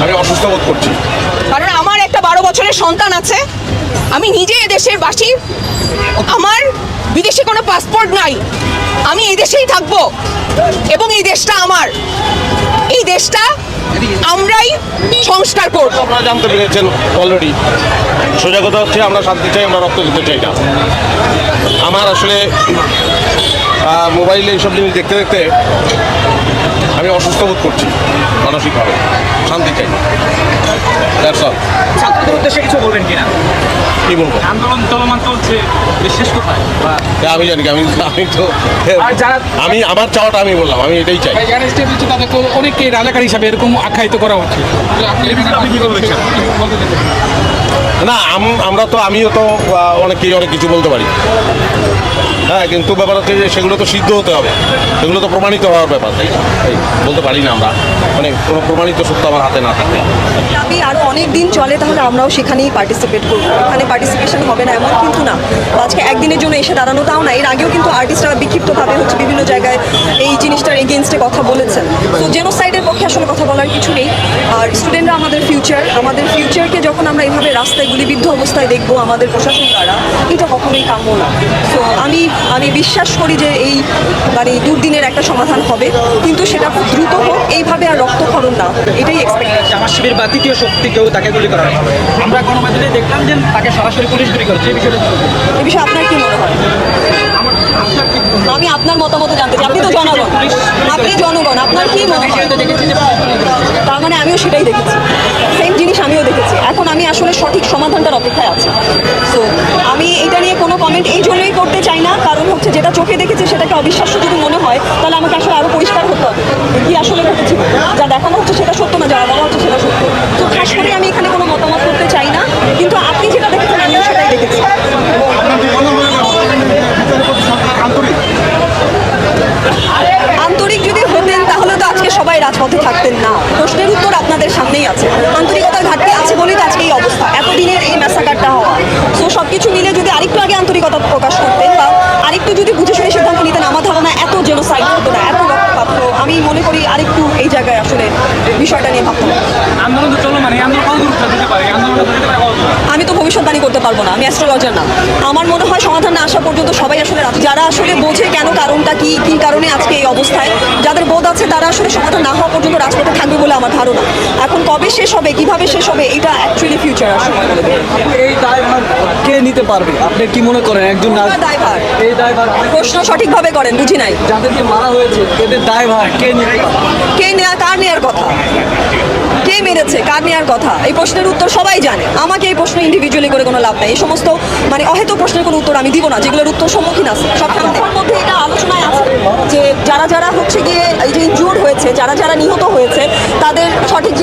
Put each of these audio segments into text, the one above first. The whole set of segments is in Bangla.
আমি অসুস্থ বোধ করছি। কারণ আমার একটা 12 বছরের সন্তান আছে, আমি নিজে এ দেশের বাসী, আমার বিদেশে কোনো পাসপোর্ট নাই, আমি এই দেশেই থাকবো এবং এই দেশটা আমার, এই দেশটা আমরাই সংস্কার করব। আপনারা জানতে পেরেছেন অলরেডি। সোজা কথা হচ্ছে আমরা শান্তি চাই, আমরা রক্ত দিতে চাই না। আমার আসলে মোবাইলে এইসব জিনিস দেখতে দেখতে আমি অসুস্থ বোধ করছি মানসিকভাবে। শান্তি চাই। ছাত্রদের উদ্দেশ্যে কিছু বলবেন কিনা? কি বলবো? আন্দোলন চলমান চলছে, শেষ কোথায়? আমি জানি আমি তো আর যারা আমি আমার চাওয়াটা আমি বললাম, আমি এটাই চাই। যারা স্টেপ দিচ্ছে তাদেরকে অনেককে রাজাকার হিসাবে এরকম আখ্যায়িত করা হচ্ছে। আপনি কি বলবেন? না আমিও তো অনেক কিছু বলতে পারি, হ্যাঁ, কিন্তু ব্যাপার হচ্ছে যে সেগুলো তো সিদ্ধ হতে হবে, সেগুলো তো প্রমাণিত হওয়ার ব্যাপার, তাই বলতে পারি না আমরা, মানে কোনো প্রমাণিত সত্য আমার হাতে না থাকলে। দাবি আরও অনেক দিন চলে, তাহলে আমরাও সেখানেই পার্টিসিপেট করবো। এখানে পার্টিসিপেশন হবে না এমন কিন্তু না, আজকে একদিনের জন্য এসে দাঁড়ানোটাও না। এর আগেও কিন্তু আর্টিস্টরা বিক্ষিপ্তভাবে হচ্ছে বিভিন্ন জায়গায় এই জিনিসটার এগেনস্টে কথা বলেছেন। তো জেনোসাইডের পক্ষে আসলে কথা বলার কিছু নেই। আর স্টুডেন্টরা আমাদের ফিউচারকে যখন আমরা এইভাবে রাস্তায় গুলিবিদ্ধ অবস্থায় দেখবো আমাদের প্রশাসন দ্বারা, এটা কখনোই কাম্য না। তো আমি বিশ্বাস করি যে এই মানে দুর্দিনের একটা সমাধান হবে, কিন্তু সেটা খুব দ্রুত হোক, এইভাবে আর রক্তক্ষরণ না, এটাই এক্সপেক্ট। জামাত শিবির বা তৃতীয় শক্তি কেউ তাকে গুলি করা হয়, আমরা গণমাধ্যমে দেখলাম যে তাকে সরাসরি পুলিশ গুলি করেছে। এই বিষয়টা এ বিষয়ে আপনার কি মনে হয়? আমি আপনার মতামত জানতে চাই। আপনি তো জনগণ, আপনার কি মনে হয়? তার মানে আমিও সেটাই দেখেছি, সেম জিনিস আমিও দেখেছি। এখন আমি আসলে সঠিক সমাধানটার অপেক্ষায় আছি। সো আমি এটা নিয়ে কোনো কমেন্ট এই জন্যই করতে চাই না, কারণ হচ্ছে যেটা চোখে দেখেছি সেটাকে অবিশ্বাস্য যদি মনে হয়, তাহলে আমাকে আসলে আরও পরিষ্কার হতে হবে কি আসলে ঘটেছিল। যা দেখানো হচ্ছে সেটা সত্য না, যা বলা হচ্ছে সেটা সত্য। তো খাস করে আমি এখানে কোনো মতামত করতে চাই না, কিন্তু আপনি যেটা দেখেছেন আমিও সেটাই দেখেছি। আন্তরিক যদি হতেন তাহলে তো আজকে সবাই রাজপথে থাকতেন না। প্রশ্নের উত্তর আপনাদের সামনেই আছে। আন্তরিকতার ঘাটতি আছে বলেই তো আজকে এই অবস্থা, এতদিনের এই ম্যাসাকারটা হওয়া। সো সব কিছু মিলে যদি আরেকটু আগে আন্তরিকতা প্রকাশ করতেন বা আরেকটু যদি বুঝে শুনে সিদ্ধান্ত নিতেন, আমার ধারণা এত জেনোসাইড হতো না, এত রক্তপাত হতো। আমি মনে করি আরেকটু এই জায়গায় আসলে বিষয়টা নিয়ে ভাবতে হবে। আন্দোলন তো চলো, মানে আন্দোলন কত দূর যেতে পারে? আমি তো ভবিষ্যৎবাণী করতে পারবো না, আমি অ্যাস্ট্রোলজার না। আমার মনে হয় সমাধান না আসা পর্যন্ত সবাই আসলে যারা আসলে বোঝে কেন, কারণটা কি কী কারণে আজকে এই অবস্থায়, যাদের বোধ আছে তারা আসলে সমাধান না হওয়া পর্যন্ত রাজপথে থাকবে বলে আমার ধারণা। এখন কবে শেষ হবে, কিভাবে শেষ হবে, এটা অ্যাকচুয়ালি ফিউচার আর সময় বলে দেবে। এই দায়ভার কে নিতে পারবে? আপনি কি মনে করেন একজন দায়ভার? এই দায়ভার প্রশ্ন সঠিকভাবে করেন, বুঝি নাই। যাদেরকে মারা হয়েছে এদের দায়ভার কে নিতে পারবে? কে নেয়া, কার নেয়ার কথা, কে মেরেছে, কার নেয়ার কথা, এই প্রশ্নের উত্তর সবাই জানে। আমাকে এই প্রশ্ন ইন্ডিভিজুয়ালি করে কোনো লাভ নাই। এই সমস্ত মানে অহেতুক প্রশ্নের কোনো উত্তর আমি দিব না, যেগুলোর উত্তর সম্মুখীন আছে সব সামনে। তার মধ্যে এটা আলোচনায় আছে যে যারা হচ্ছে গিয়ে এই যে ইনজুর্ড হয়েছে, যারা নিহত হয়েছে, তাদের সঠিক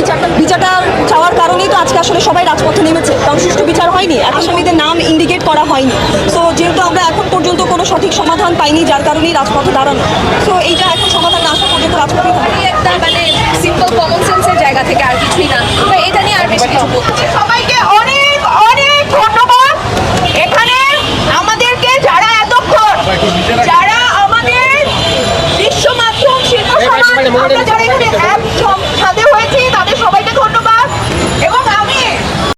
বিচারটা চাওয়ার কারণেই তো আজকে আসলে সবাই রাজপথে নেমেছে, কারণ সুষ্ঠু বিচার হয়নি, আসামিদের নাম ইন্ডিকেট করা হয়নি। সো যেহেতু আমরা এখন পর্যন্ত কোনো সঠিক সমাধান পাইনি, যার কারণেই রাজপথে দাঁড়ানো। সো এইটা এখন সমাধান না আসা পর্যন্ত রাজপথে একটা মানে সিম্পল কমন সেন্সের জায়গা থেকে আর কিছুই না, এটা নিয়ে আর বেশি কিছু বলতে চাই।